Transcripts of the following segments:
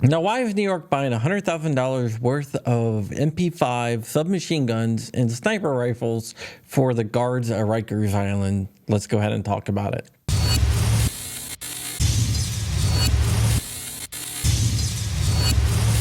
Now, why is New York buying $100,000 worth of MP5 submachine guns and sniper rifles for the guards at Rikers Island? Let's go ahead and talk about it.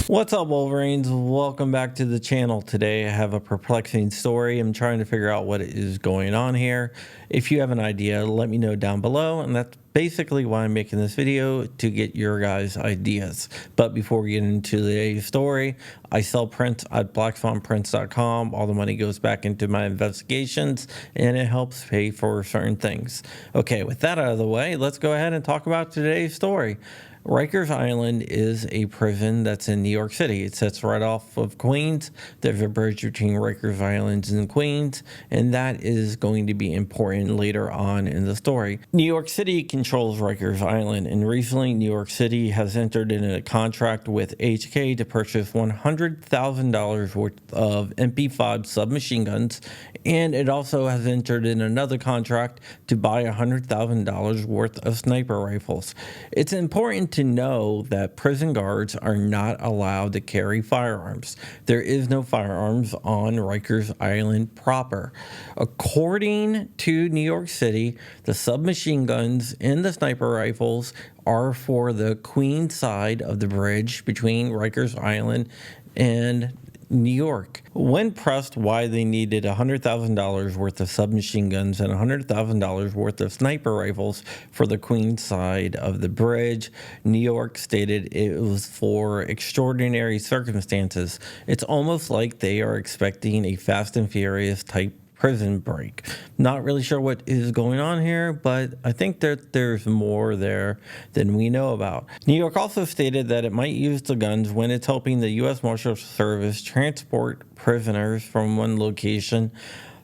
What's up, Wolverines? Welcome back to the channel. Today I have a perplexing story. I'm trying to figure out what is going on here. If you have an idea, let me know down below, and that's basically why I'm making this video, to get your guys' ideas. But before we get into today's story, I sell prints at blackswanprints.com. All the money goes back into my investigations, and it helps pay for certain things. Okay, with that out of the way, let's go ahead and talk about today's story. Rikers Island is a prison that's in New York City. It sits right off of Queens. There's a bridge between Rikers Island and Queens, and that is going to be important later on in the story. New York City controls Rikers Island, and recently New York City has entered in a contract with HK to purchase $100,000 worth of MP5 submachine guns, and it also has entered in another contract to buy $100,000 worth of sniper rifles. It's important to know that prison guards are not allowed to carry firearms. There is no firearms on Rikers Island proper. According to New York City, the submachine guns and the sniper rifles are for the Queens side of the bridge between Rikers Island and New York. When pressed why they needed $100,000 worth of submachine guns and $100,000 worth of sniper rifles for the Queens side of the bridge, New York stated it was for extraordinary circumstances. It's almost like they are expecting a Fast and Furious type prison break. Not really sure what is going on here, but I think that there's more there than we know about. New York also stated that it might use the guns when it's helping the U.S. Marshals Service transport prisoners from one location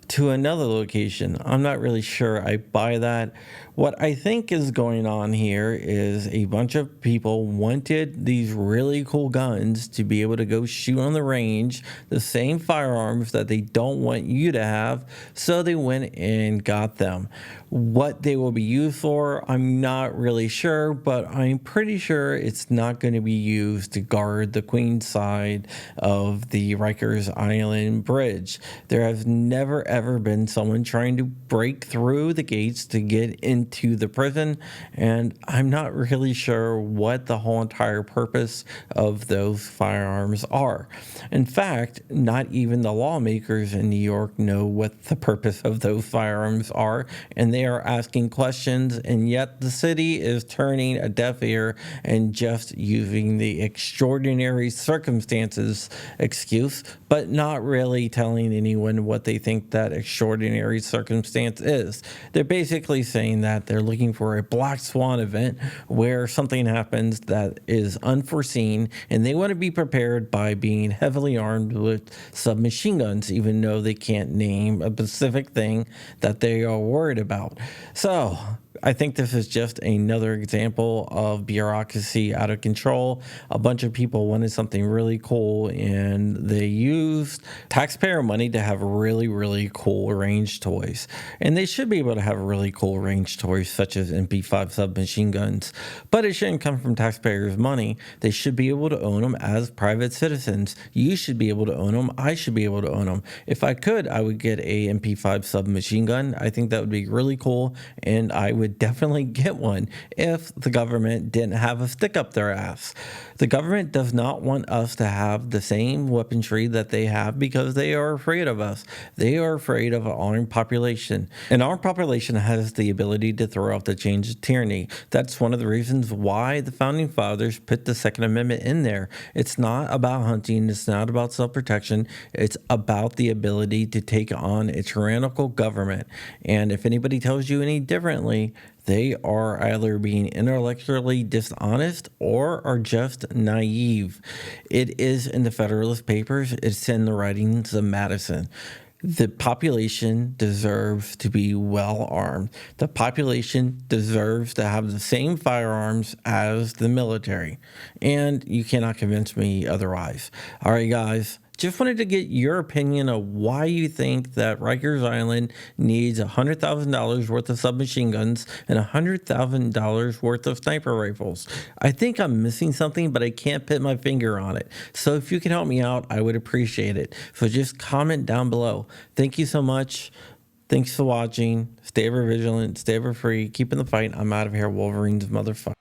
to another location. I'm not really sure I buy that. What I think is going on here is a bunch of people wanted these really cool guns to be able to go shoot on the range, the same firearms that they don't want you to have, so they went and got them. What they will be used for, I'm not really sure, but I'm pretty sure it's not going to be used to guard the Queens side of the Rikers Island bridge. There has never ever been someone trying to break through the gates to get into the prison, and I'm not really sure what the whole entire purpose of those firearms are. In fact, not even the lawmakers in New York know what the purpose of those firearms are, and they are asking questions, and yet the city is turning a deaf ear and just using the extraordinary circumstances excuse, but not really telling anyone what they think that extraordinary circumstance is. They're basically saying that they're looking for a black swan event where something happens that is unforeseen, and they want to be prepared by being heavily armed with submachine guns, even though they can't name a specific thing that they are worried about. So I think this is just another example of bureaucracy out of control. A bunch of people wanted something really cool, and they used taxpayer money to have really, really cool range toys. And they should be able to have really cool range toys such as MP5 submachine guns, but it shouldn't come from taxpayers' money. They should be able to own them as private citizens. You should be able to own them. I should be able to own them. If I could, I would get a MP5 submachine gun. I think that would be really cool, and I would definitely get one if the government didn't have a stick up their ass. The government does not want us to have the same weaponry that they have because they are afraid of us. They are afraid of an armed population. An armed population has the ability to throw off the chains of tyranny. That's one of the reasons why the founding fathers put the Second Amendment in there. It's not about hunting. It's not about self-protection. It's about the ability to take on a tyrannical government. And if anybody tells you any differently, they are either being intellectually dishonest or are just naive. It is in the Federalist Papers. It's in the writings of Madison. The population deserves to be well armed. The population deserves to have the same firearms as the military. And you cannot convince me otherwise. All right, guys. Just wanted to get your opinion of why you think that Rikers Island needs $100,000 worth of submachine guns and $100,000 worth of sniper rifles. I think I'm missing something, but I can't put my finger on it. So if you can help me out, I would appreciate it. So just comment down below. Thank you so much. Thanks for watching. Stay ever vigilant. Stay ever free. Keep in the fight. I'm out of here, Wolverines, motherfucker.